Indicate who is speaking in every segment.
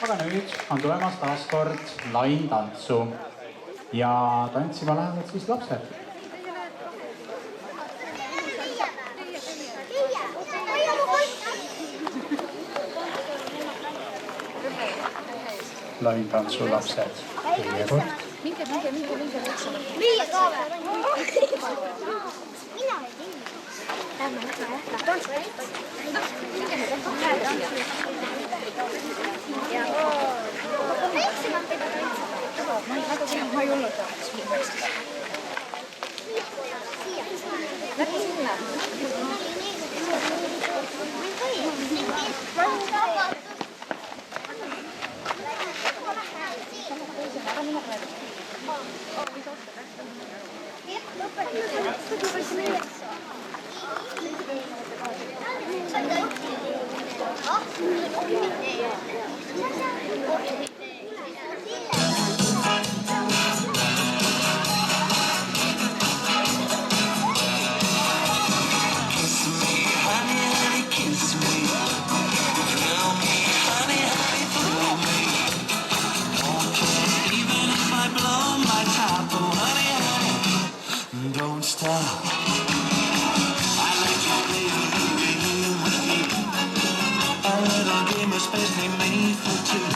Speaker 1: aga nüüd on tulemas taas kord laintantsu ja tantsima lähevad siis lapsed. Laintantsu lapsed. Teie kord.
Speaker 2: Minge.
Speaker 3: Meie ka või? Mina ei tea. Lähme.
Speaker 2: Ma ei olnud Lähme sinna.
Speaker 4: Don't stop. I like to play a little game with you. A little game especially made for two.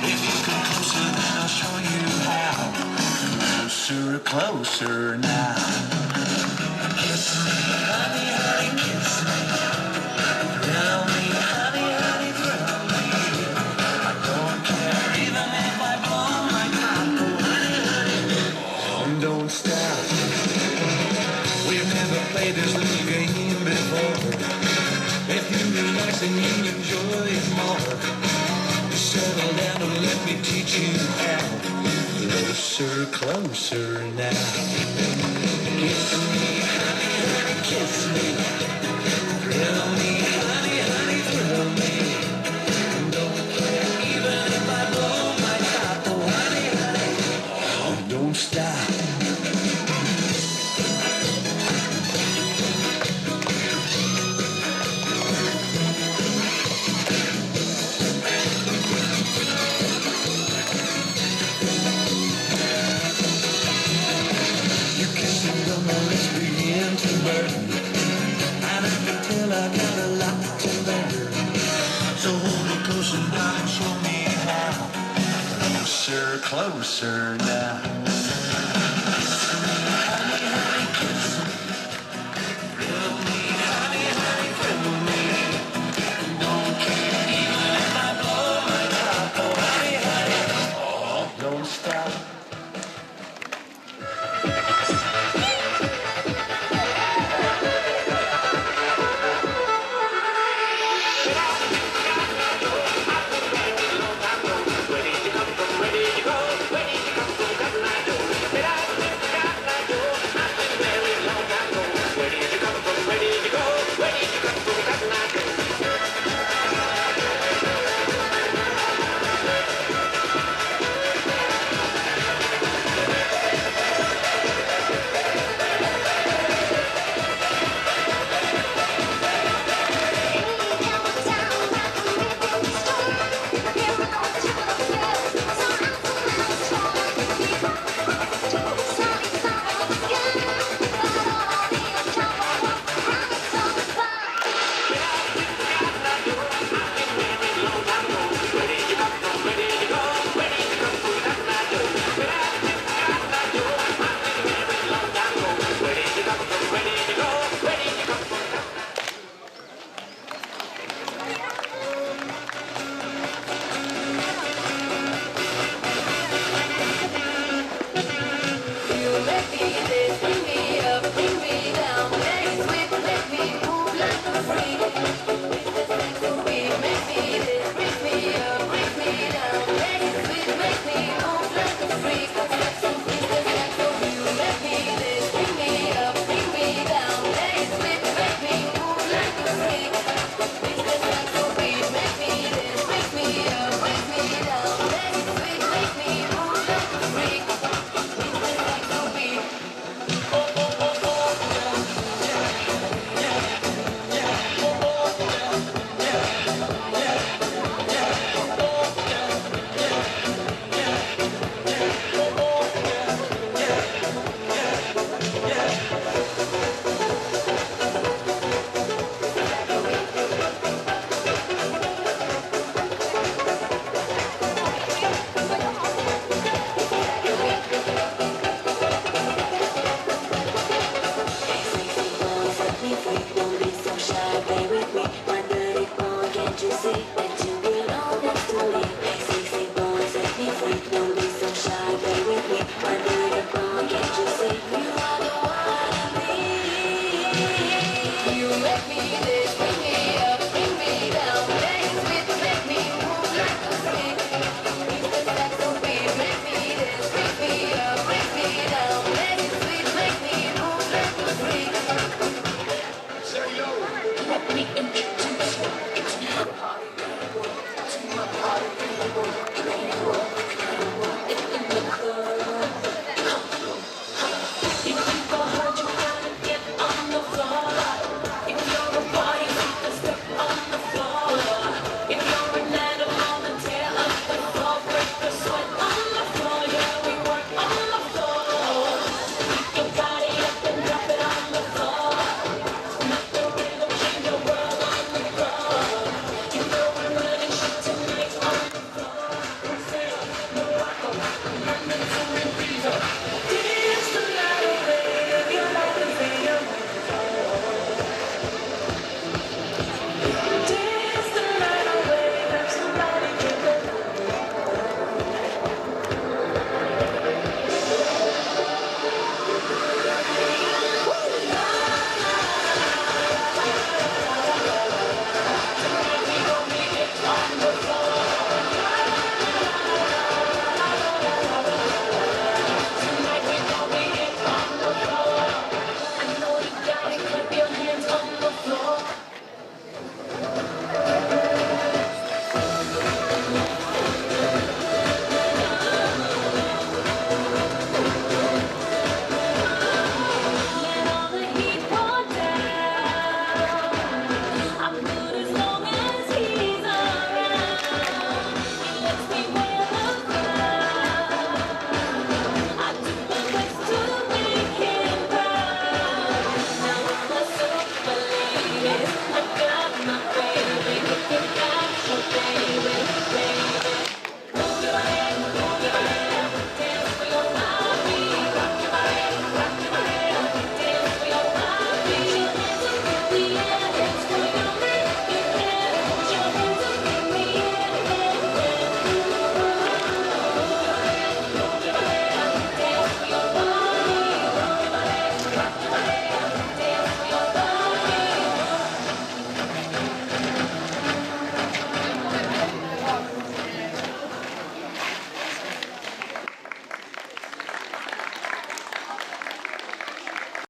Speaker 4: If you come closer, then I'll show you how. Closer now. Kiss me, honey, kiss me. Thrill me, honey, thrill me. I don't care even if I blow my top. Honey, don't stop. We've never played this little game before. If you relax and you enjoy it more, settle down and let me teach you how. Closer now. Kiss me, honey, kiss me. Thrill me, honey, thrill me. Don't care even if I blow my top. Oh, honey, don't stop. Closer now.